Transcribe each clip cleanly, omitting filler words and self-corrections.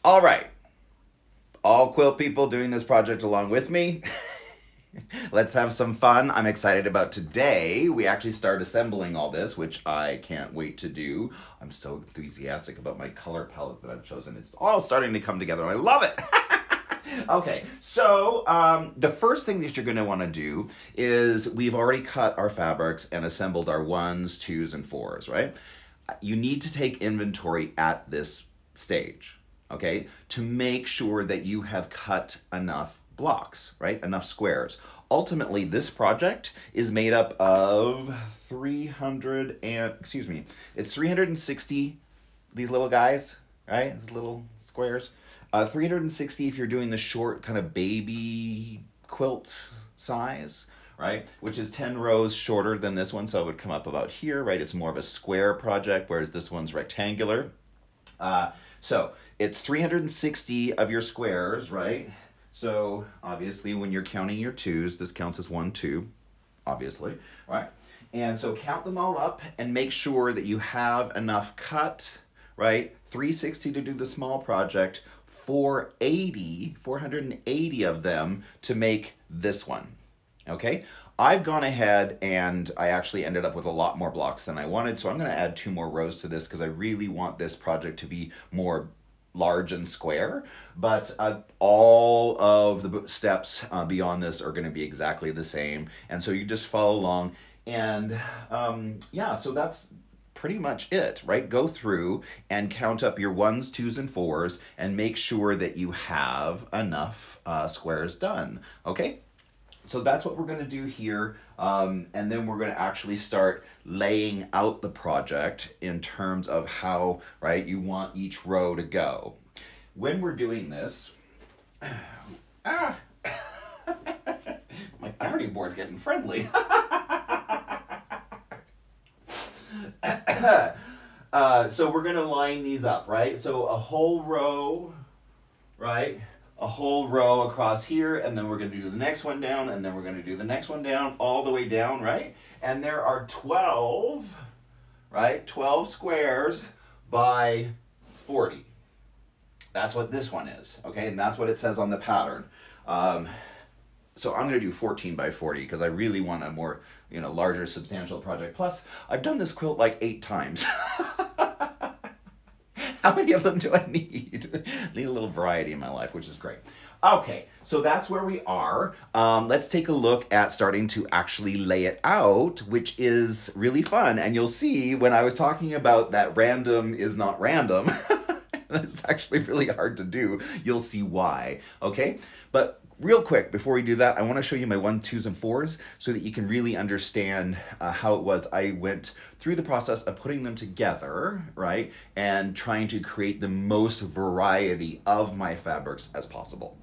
All right, all quilt people doing this project along with me. Let's have some fun. I'm excited about today. We actually start assembling all this, which I can't wait to do. I'm so enthusiastic about my color palette that I've chosen. It's all starting to come together. I love it. Okay, so the first thing that you're going to want to do is we've already cut our fabrics and assembled our 1s, 2s, and 4s, right? You need to take inventory at this stage, okay, to make sure that you have cut enough blocks, right? Enough squares. Ultimately, this project is made up of 360, these little guys, right? These little squares. 360 if you're doing the short kind of baby quilt size, right? Which is 10 rows shorter than this one, so it would come up about here, right? It's more of a square project, whereas this one's rectangular. So it's 360 of your squares, right? So obviously when you're counting your 2s, this counts as 1, 2, obviously, right? And so count them all up and make sure that you have enough cut, right? 360 to do the small project, 480 of them to make this one, okay? I've gone ahead and I actually ended up with a lot more blocks than I wanted, so I'm gonna add 2 more rows to this because I really want this project to be more large and square, but all of the steps beyond this are gonna be exactly the same, and so you just follow along, and yeah, so that's pretty much it, right? Go through and count up your 1s, 2s, and 4s and make sure that you have enough squares done, okay? So that's what we're gonna do here, and then we're gonna actually start laying out the project in terms of how, right, you want each row to go. When we're doing this, my ironing board's getting friendly. So we're gonna line these up, right? So a whole row, right? A whole row across here, and then we're gonna do the next one down, and then we're gonna do the next one down, all the way down, right? And there are 12, right? 12 squares by 40. That's what this one is, okay? And that's what it says on the pattern. So I'm gonna do 14 by 40 because I really want a more, larger, substantial project. Plus, I've done this quilt like 8 times. How many of them do I need? Need a little variety in my life, which is great. Okay, so that's where we are. Let's take a look at starting to actually lay it out, which is really fun. And you'll see when I was talking about that random is not random, it's actually really hard to do. You'll see why, okay? But real quick, before we do that, I want to show you my 1s, 2s, and 4s so that you can really understand how it was. I went through the process of putting them together, right, and trying to create the most variety of my fabrics as possible.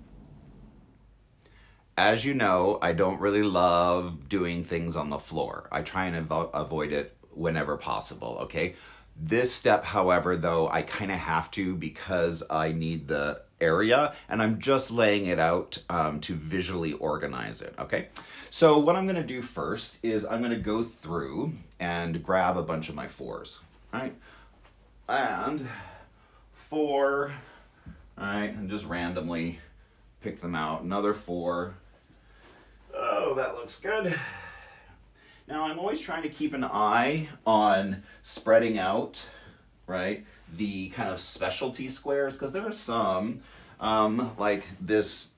As you know, I don't really love doing things on the floor. I try and avoid it whenever possible, okay? This step, however, though, I kind of have to because I need the area and I'm just laying it out to visually organize it, okay? So what I'm gonna do first is I'm gonna go through and grab a bunch of my 4s, right? And 4, all right, and just randomly pick them out. Another 4. Oh, that looks good. Now, I'm always trying to keep an eye on spreading out, right, the kind of specialty squares, because there are some, like this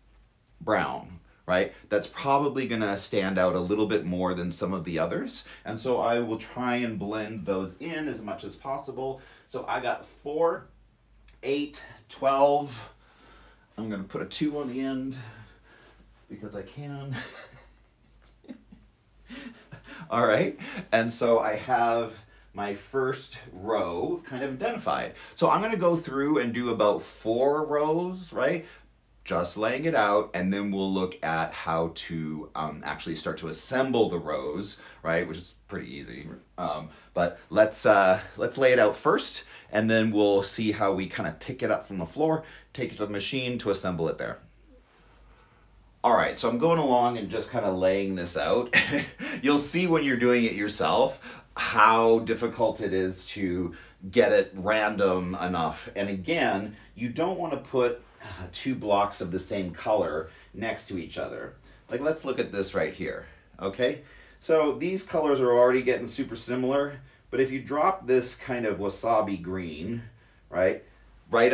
brown, right, that's probably going to stand out a little bit more than some of the others. And so I will try and blend those in as much as possible. So I got 4, 8, 12. I'm going to put a 2 on the end because I can. All right, and so I have my first row kind of identified. So I'm gonna go through and do about 4 rows, right? Just laying it out, and then we'll look at how to actually start to assemble the rows, right? Which is pretty easy. But let's lay it out first, and then we'll see how we kind of pick it up from the floor, take it to the machine to assemble it there. All right, so I'm going along and just kind of laying this out. You'll see when you're doing it yourself, how difficult it is to get it random enough. And again, you don't want to put two blocks of the same color next to each other. Like, let's look at this right here, okay? So these colors are already getting super similar, but if you drop this kind of wasabi green, right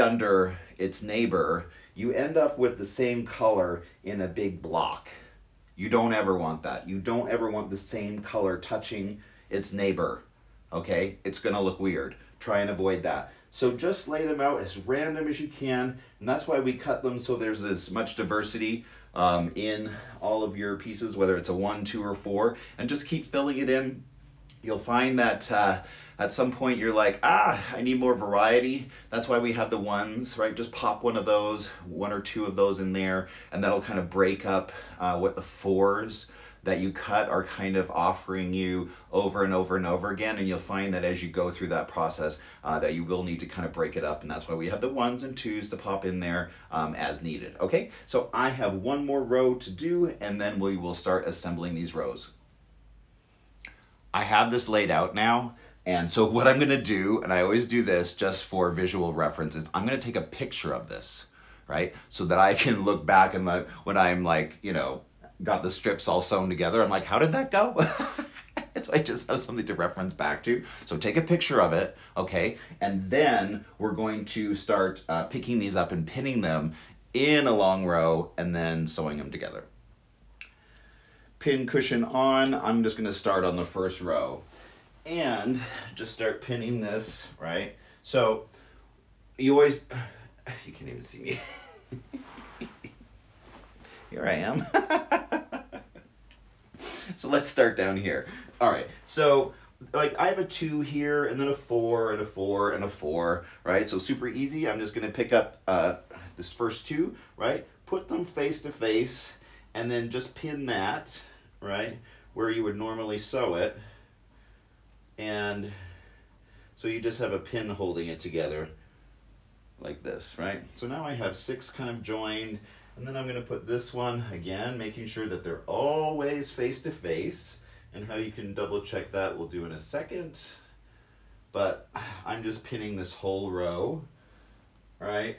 under its neighbor, you end up with the same color in a big block. You don't ever want that. You don't ever want the same color touching its neighbor, okay? It's gonna look weird. Try and avoid that. So just lay them out as random as you can, and that's why we cut them so there's as much diversity in all of your pieces, whether it's a 1, 2, or 4, and just keep filling it in. You'll find that at some point you're like, I need more variety. That's why we have the ones, right? Just pop one of those, 1 or 2 of those in there, and that'll kind of break up what the 4s that you cut are kind of offering you over and over and over again. And you'll find that as you go through that process that you will need to kind of break it up, and that's why we have the 1s and 2s to pop in there as needed. Okay, so I have 1 more row to do, and then we will start assembling these rows. I have this laid out now, and so what I'm gonna do, and I always do this just for visual reference, is I'm gonna take a picture of this, right? So that I can look back and when I'm like, you know, got the strips all sewn together, I'm like, how did that go? So I just have something to reference back to. So take a picture of it, okay? And then we're going to start picking these up and pinning them in a long row and then sewing them together. Pin cushion on, I'm just gonna start on the first row and just start pinning this, right? So you always, you can't even see me. Here I am. So let's start down here. All right, so like I have a 2 here, and then a 4, and a 4, and a 4, right? So super easy. I'm just gonna pick up this first 2, right? Put them face to face, and then just pin that, right, where you would normally sew it. And so you just have a pin holding it together like this, right? So now I have 6 kind of joined, and then I'm gonna put this one again, making sure that they're always face to face. And how you can double check that we'll do in a second. But I'm just pinning this whole row, right?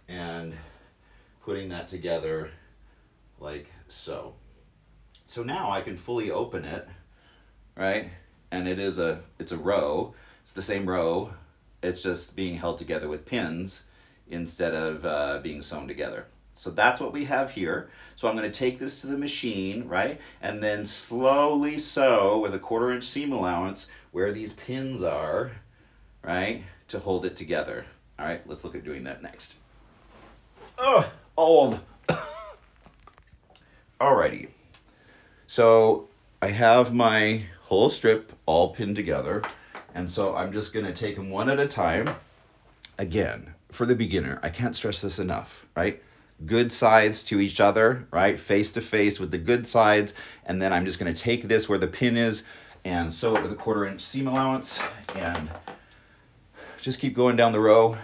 And putting that together like so. So now I can fully open it, right? And it's a row. It's the same row. It's just being held together with pins instead of being sewn together. So that's what we have here. So I'm going to take this to the machine, right? And then slowly sew with a 1/4 inch seam allowance where these pins are, right? To hold it together. All right, let's look at doing that next. Oh, old. Alrighty. So I have my whole strip all pinned together. And so I'm just going to take them one at a time. Again, for the beginner, I can't stress this enough, right? Good sides to each other, right? Face to face with the good sides. And then I'm just going to take this where the pin is and sew it with a 1/4 inch seam allowance and just keep going down the row.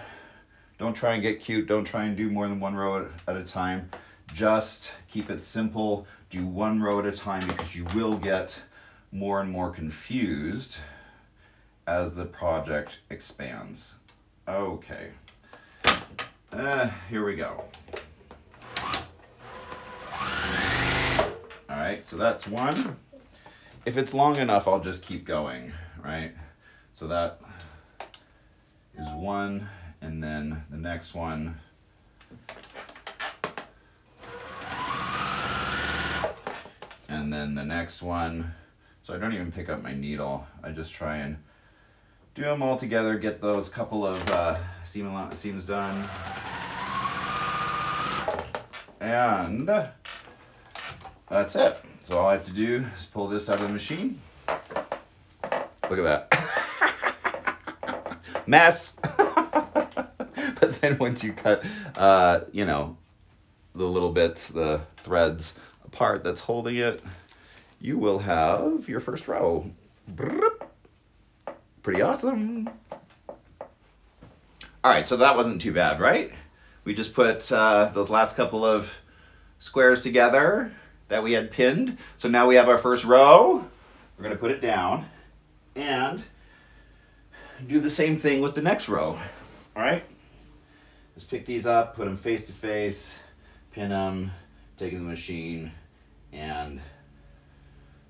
Don't try and get cute. Don't try and do more than 1 row at a time. Just keep it simple. Do 1 row at a time because you will get more and more confused as the project expands. Okay. Here we go. All right, so that's 1. If it's long enough, I'll just keep going, right? So that is 1, and then the next one. And then the next one. So I don't even pick up my needle. I just try and do them all together, get those couple of seams done. And that's it. So all I have to do is pull this out of the machine. Look at that. Mess. But then once you cut, you know, the little bits, the threads apart that's holding it, you will have your first row. Pretty awesome. All right, so that wasn't too bad, right? We just put those last couple of squares together that we had pinned. So now we have our first row, we're going to put it down and do the same thing with the next row. All right? Just pick these up, put them face to face, pin them, take it to the machine, and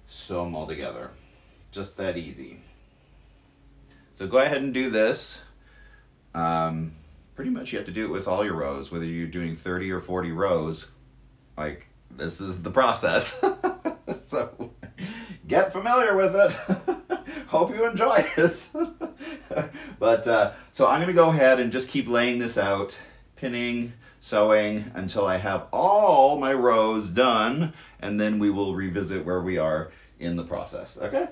sew them all together. Just that easy. So go ahead and do this. Pretty much you have to do it with all your rows, whether you're doing 30 or 40 rows. Like, this is the process. So get familiar with it. Hope you enjoy it. But so I'm going to go ahead and just keep laying this out, pinning, sewing until I have all my rows done, and then we will revisit where we are in the process. Okay?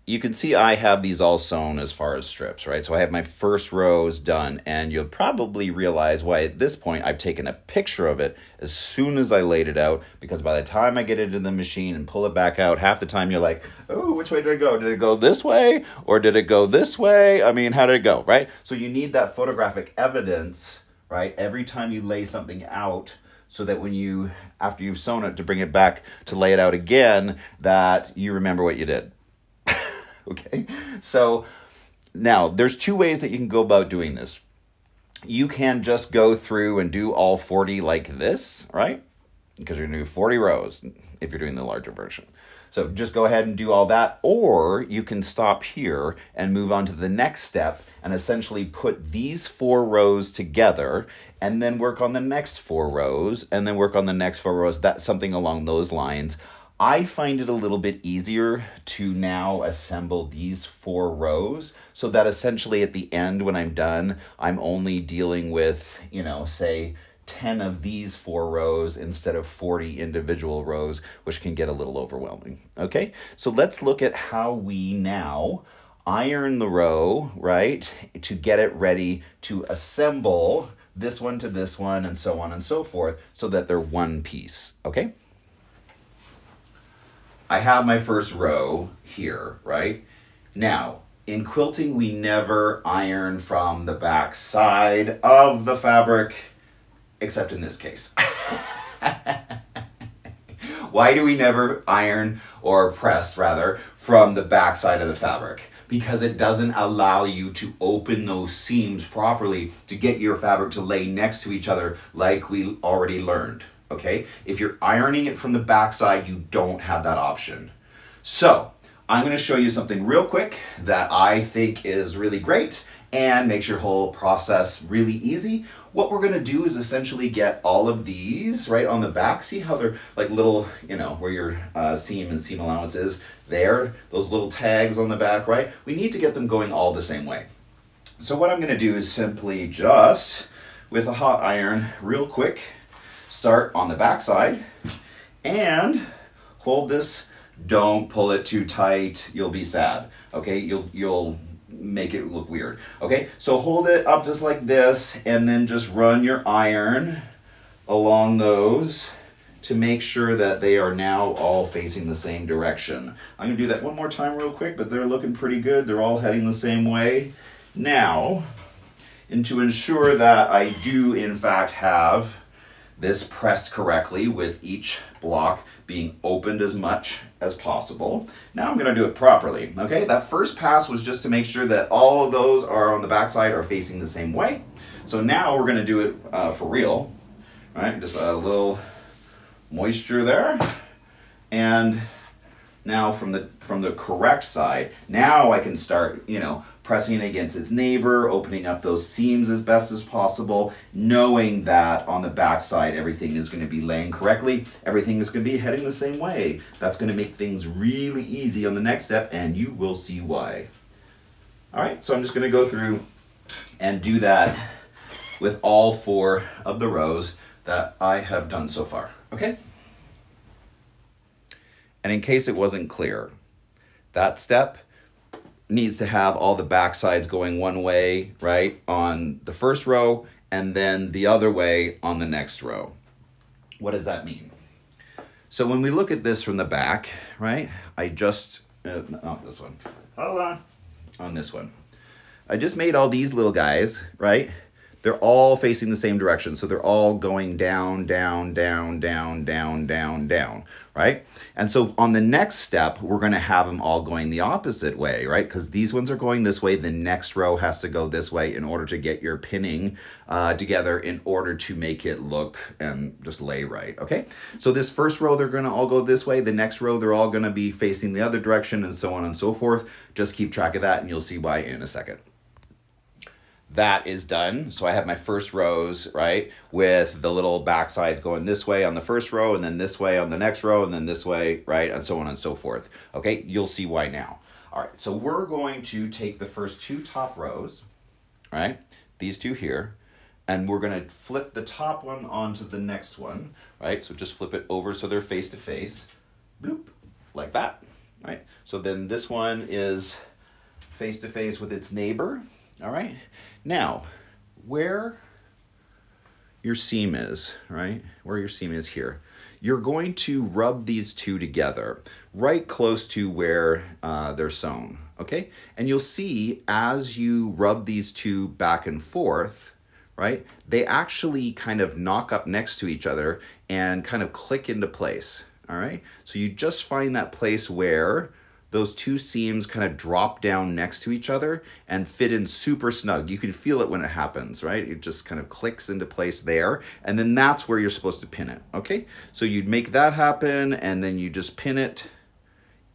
You can see I have these all sewn as far as strips, right? So I have my first rows done, and you'll probably realize why at this point I've taken a picture of it as soon as I laid it out, because by the time I get it in the machine and pull it back out, half the time you're like, oh, which way did it go? Did it go this way? Or did it go this way? I mean, how did it go, right? So you need that photographic evidence, right? Every time you lay something out, so that when you, after you've sewn it, to bring it back to lay it out again, that you remember what you did. Okay, so now there's two ways that you can go about doing this. You can just go through and do all 40 like this, right? Because you're going to do 40 rows if you're doing the larger version. So just go ahead and do all that, or you can stop here and move on to the next step and essentially put these 4 rows together and then work on the next 4 rows and then work on the next 4 rows. That's something along those lines. I find it a little bit easier to now assemble these 4 rows so that essentially at the end when I'm done, I'm only dealing with, you know, say 10 of these 4 rows instead of 40 individual rows, which can get a little overwhelming. Okay, so let's look at how we now iron the row, right, to get it ready to assemble this one to this one and so on and so forth so that they're one piece, okay? I have my first row here, right? Now, in quilting, we never iron from the back side of the fabric, except in this case. Why do we never iron or press, rather, from the back side of the fabric? Because it doesn't allow you to open those seams properly to get your fabric to lay next to each other like we already learned. Okay, if you're ironing it from the backside, you don't have that option. So I'm going to show you something real quick that I think is really great and makes your whole process really easy. What we're going to do is essentially get all of these right on the back. See how they're like little, you know, where your seam and seam allowance is there, those little tags on the back, right? We need to get them going all the same way. So what I'm going to do is simply just with a hot iron real quick, start on the back side and hold this. Don't pull it too tight. You'll be sad. Okay, you'll make it look weird. Okay, so hold it up just like this and then just run your iron along those to make sure that they are now all facing the same direction. I'm gonna do that one more time real quick, but they're looking pretty good. They're all heading the same way. Now, and to ensure that I do in fact have this pressed correctly with each block being opened as much as possible. Now I'm going to do it properly. Okay, that first pass was just to make sure that all of those are on the back side are facing the same way. So now we're going to do it for real. All right, just a little moisture there. And now from the correct side, now I can start, you know, pressing against its neighbor, opening up those seams as best as possible, knowing that on the back side everything is going to be laying correctly, everything is going to be heading the same way. That's going to make things really easy on the next step, and you will see why. All right, so I'm just going to go through and do that with all 4 of the rows that I have done so far, okay? And in case it wasn't clear, that step needs to have all the back sides going one way, right, on the first row, and then the other way on the next row. What does that mean? So when we look at this from the back, right, I just, not this one, hold on this one. I just made all these little guys, right, they're all facing the same direction. So they're all going down, down, down, down, down, down, down, right? And so on the next step, we're going to have them all going the opposite way, right? Because these ones are going this way. The next row has to go this way in order to get your pinning together in order to make it look and just lay right, okay? So this first row, they're going to all go this way. The next row, they're all going to be facing the other direction, and so on and so forth. Just keep track of that, and you'll see why in a second. That is done. So I have my first rows, right, with the little back sides going this way on the first row, and then this way on the next row, and then this way, right, and so on and so forth. Okay, you'll see why now. All right, so we're going to take the first two top rows, right, these two here, and we're going to flip the top one onto the next one, right? So just flip it over so they're face to face, bloop, like that, right? So then this one is face to face with its neighbor, all right? Now, where your seam is, right? Where your seam is here, you're going to rub these two together right close to where they're sewn, okay? And you'll see as you rub these two back and forth, right? They actually kind of knock up next to each other and kind of click into place, all right? So you just find that place where those two seams kind of drop down next to each other and fit in super snug. You can feel it when it happens, right? It just kind of clicks into place there, and then that's where you're supposed to pin it, okay? So you'd make that happen, and then you just pin it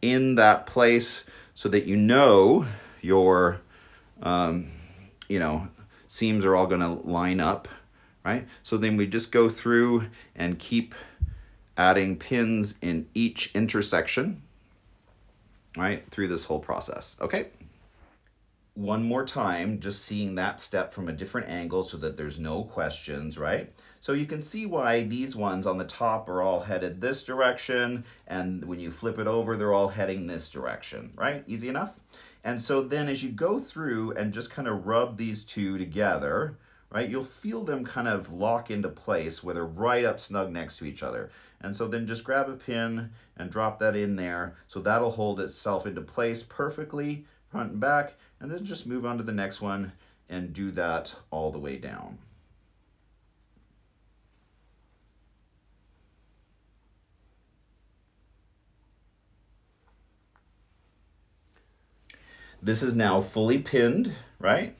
in that place so that you know your, seams are all gonna line up, right? So then we just go through and keep adding pins in each intersection, right, through this whole process, okay? One more time, just seeing that step from a different angle so that there's no questions, right? So you can see why these ones on the top are all headed this direction, and when you flip it over, they're all heading this direction, right? Easy enough? And so then as you go through and just kind of rub these two together, right, you'll feel them kind of lock into place where they're right up snug next to each other. And so then just grab a pin and drop that in there. So that'll hold itself into place perfectly, front and back, and then just move on to the next one and do that all the way down. This is now fully pinned, right?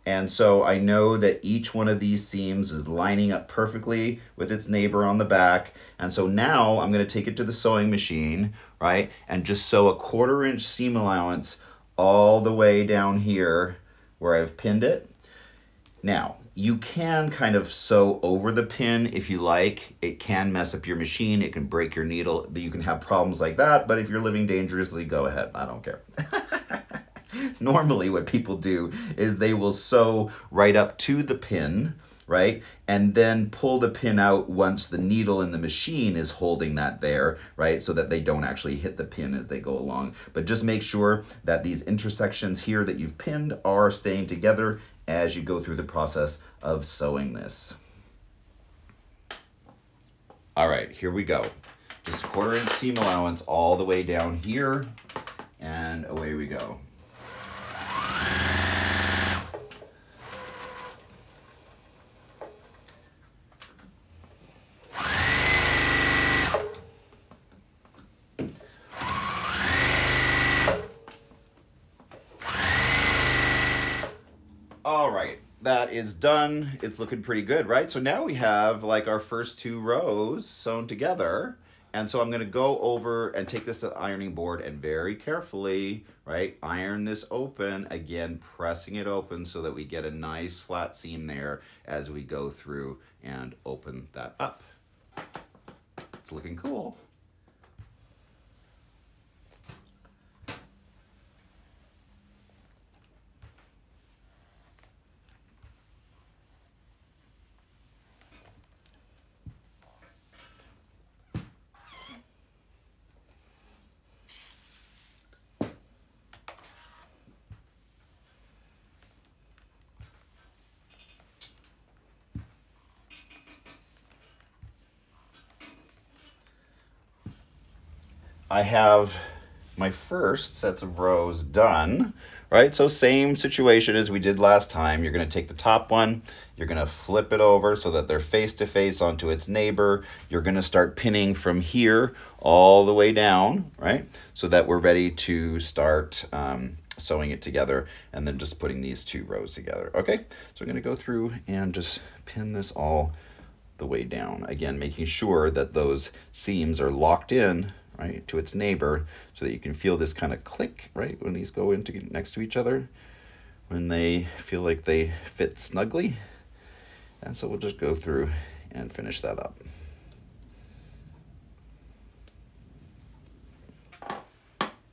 And so I know that each one of these seams is lining up perfectly with its neighbor on the back. And so now I'm going to take it to the sewing machine, right? And just sew a 1/4 inch seam allowance all the way down here where I've pinned it. Now, you can kind of sew over the pin if you like. It can mess up your machine. It can break your needle. You can have problems like that. But if you're living dangerously, go ahead. I don't care. Normally what people do is they will sew right up to the pin, right? And then pull the pin out once the needle in the machine is holding that there, right? So that they don't actually hit the pin as they go along. But just make sure that these intersections here that you've pinned are staying together as you go through the process of sewing this. All right, here we go. Just a 1/4 inch seam allowance all the way down here, and away we go. All right, that is done. It's looking pretty good, right? So now we have like our first 2 rows sewn together. And so I'm gonna go over and take this to the ironing board and very carefully, right, iron this open, again, pressing it open so that we get a nice flat seam there as we go through and open that up. It's looking cool. I have my first sets of rows done, right? So same situation as we did last time. You're going to take the top one, you're going to flip it over so that they're face to face onto its neighbor. You're going to start pinning from here all the way down, right? So that we're ready to start sewing it together and then just putting these two rows together. Okay, so I'm going to go through and just pin this all the way down. Again, making sure that those seams are locked in, right, to its neighbor, so that you can feel this kind of click, right, when these go into next to each other, when they feel like they fit snugly. And so we'll just go through and finish that up.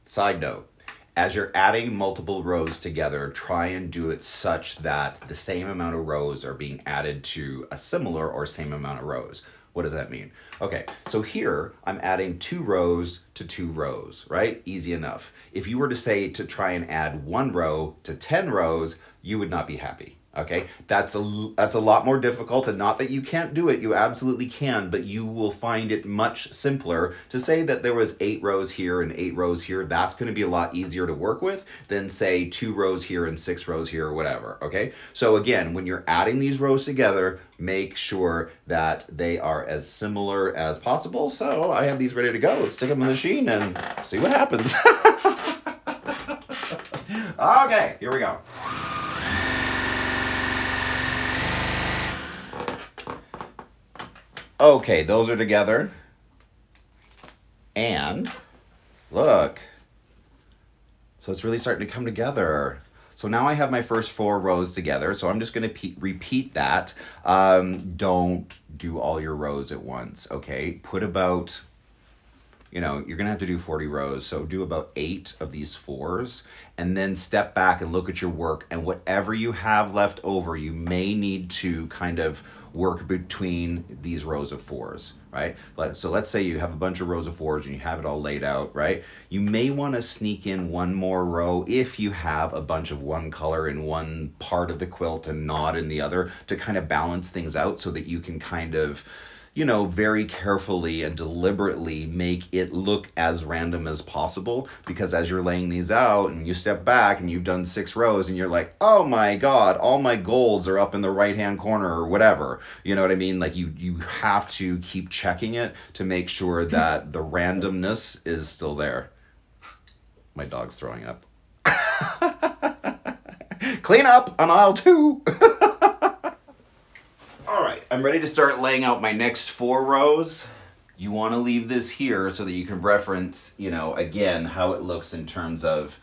Side note, as you're adding multiple rows together, try and do it such that the same amount of rows are being added to a similar or same amount of rows. What does that mean? Okay, so here I'm adding 2 rows to 2 rows, right? Easy enough. If you were to say to try and add 1 row to 10 rows, you would not be happy. Okay, that's a lot more difficult, and not that you can't do it, you absolutely can, but you will find it much simpler to say that there was 8 rows here and 8 rows here. That's going to be a lot easier to work with than say 2 rows here and 6 rows here or whatever. Okay, so again, when you're adding these rows together, make sure that they are as similar as possible. So I have these ready to go. Let's stick them in the machine and see what happens. Okay, here we go. Okay, those are together. And look, so it's really starting to come together. So now I have my first 4 rows together. So I'm just going to repeat that. Don't do all your rows at once, okay? Put about, you know, you're going to have to do 40 rows. So do about 8 of these 4s, and then step back and look at your work, and whatever you have left over, you may need to kind of work between these rows of 4s, right? So let's say you have a bunch of rows of 4s and you have it all laid out, right? You may want to sneak in 1 more row if you have a bunch of one color in one part of the quilt and not in the other, to kind of balance things out so that you can kind of, you know, very carefully and deliberately make it look as random as possible. Because as you're laying these out and you step back and you've done 6 rows and you're like, oh my God, all my golds are up in the right-hand corner or whatever. You know what I mean? Like you have to keep checking it to make sure that the randomness is still there. My dog's throwing up. Clean up on aisle 2. All right, I'm ready to start laying out my next 4 rows. You want to leave this here so that you can reference, you know, again, how it looks in terms of,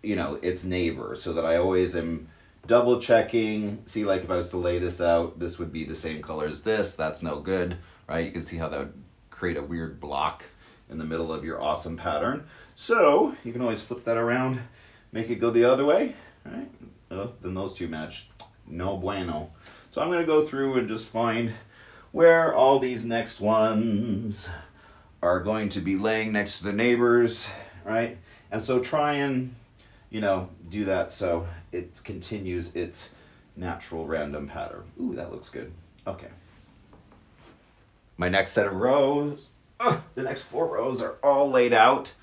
you know, its neighbor, so that I always am double checking. See, like if I was to lay this out, this would be the same color as this. That's no good, right? You can see how that would create a weird block in the middle of your awesome pattern. So you can always flip that around, make it go the other way, right? Oh, then those 2 match. No bueno. So I'm going to go through and just find where all these next ones are going to be laying next to the neighbors, right? And so try and, you know, do that so it continues its natural random pattern. Ooh, that looks good. Okay. My next set of rows, the next 4 rows are all laid out,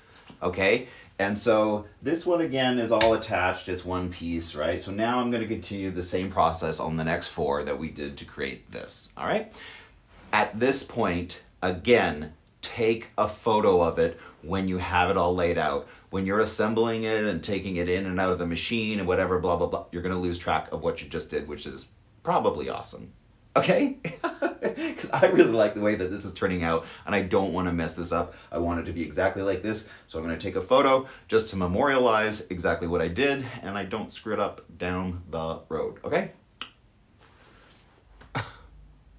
okay? And so this one again is all attached, it's one piece, right? So now I'm going to continue the same process on the next 4 that we did to create this, all right? At this point, again, take a photo of it when you have it all laid out. When you're assembling it and taking it in and out of the machine and whatever, blah, blah, blah, you're going to lose track of what you just did, which is probably awesome. Okay? Because I really like the way that this is turning out, and I don't want to mess this up. I want it to be exactly like this. So I'm going to take a photo just to memorialize exactly what I did, and I don't screw it up down the road. Okay?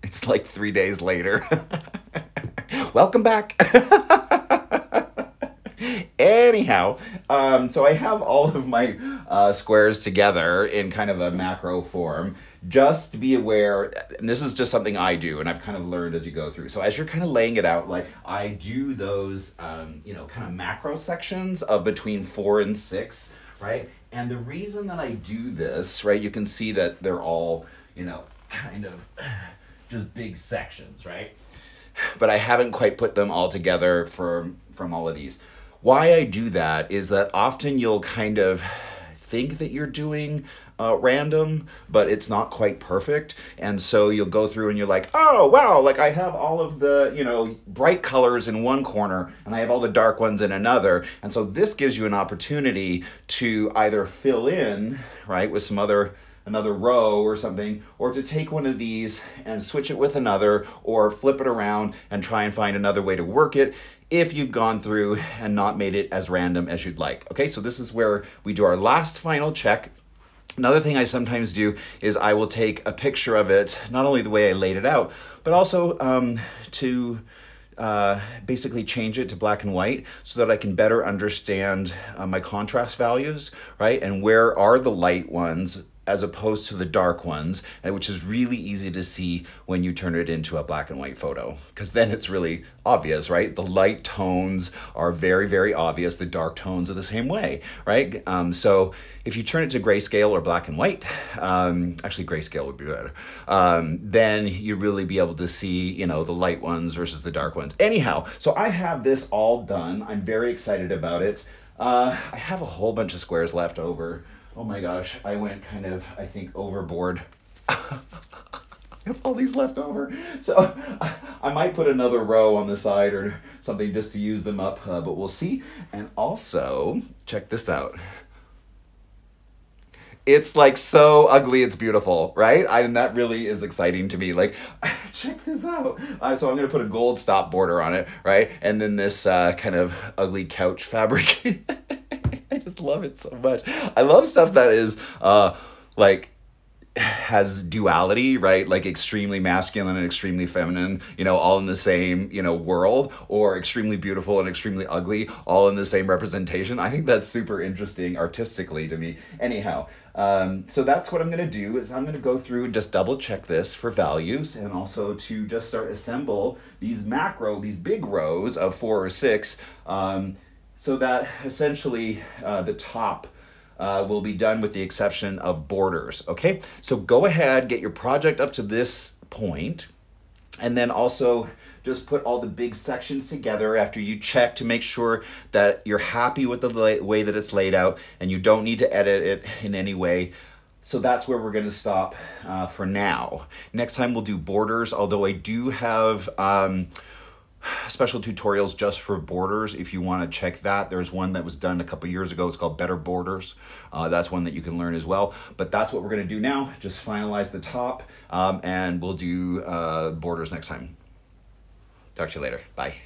It's like 3 days later. Welcome back. Anyhow, so I have all of my squares together in kind of a macro form. Just be aware, and this is just something I do, and I've kind of learned as you go through. So as you're kind of laying it out, like I do those, you know, kind of macro sections of between 4 and 6, right? And the reason that I do this, right, you can see that they're all, you know, kind of just big sections, right? But I haven't quite put them all together from all of these. Why I do that is that often you'll kind of think that you're doing random, but it's not quite perfect. And so you'll go through and you're like, oh, wow, like I have all of the, you know, bright colors in one corner and I have all the dark ones in another. And so this gives you an opportunity to either fill in, right, with some another row or something, or to take one of these and switch it with another, or flip it around and try and find another way to work it if you've gone through and not made it as random as you'd like. Okay, so this is where we do our last final check. Another thing I sometimes do is I will take a picture of it, not only the way I laid it out, but also to basically change it to black and white so that I can better understand my contrast values, right? And where are the light ones as opposed to the dark ones, and which is really easy to see when you turn it into a black and white photo, because then it's really obvious, right? The light tones are very, very obvious. The dark tones are the same way, right? So if you turn it to grayscale or black and white, actually grayscale would be better, then you really be able to see, you know, the light ones versus the dark ones. Anyhow, so I have this all done. I'm very excited about it. I have a whole bunch of squares left over. Oh my gosh, I went kind of, I think, overboard. I have all these left over. So I might put another row on the side or something just to use them up, but we'll see. And also, check this out. It's like so ugly, it's beautiful, right? And that really is exciting to me. Like, check this out. So I'm gonna put a gold stop border on it, right? And then this kind of ugly couch fabric. I just love it so much. I love stuff that is like has duality, right? Like extremely masculine and extremely feminine, you know, all in the same, you know, world, or extremely beautiful and extremely ugly, all in the same representation. I think that's super interesting artistically to me. Anyhow, so that's what I'm going to do is I'm going to go through and just double check this for values, and also to just start assemble these big rows of 4 or 6, so that essentially the top will be done with the exception of borders, okay? So go ahead, get your project up to this point, and then also just put all the big sections together after you check to make sure that you're happy with the way that it's laid out and you don't need to edit it in any way. So that's where we're going to stop for now. Next time we'll do borders, although I do have special tutorials just for borders if you want to check that. There's one that was done a couple years ago. It's called Better Borders. That's one that you can learn as well. But that's what we're going to do now. Just finalize the top, and we'll do borders next time. Talk to you later. Bye.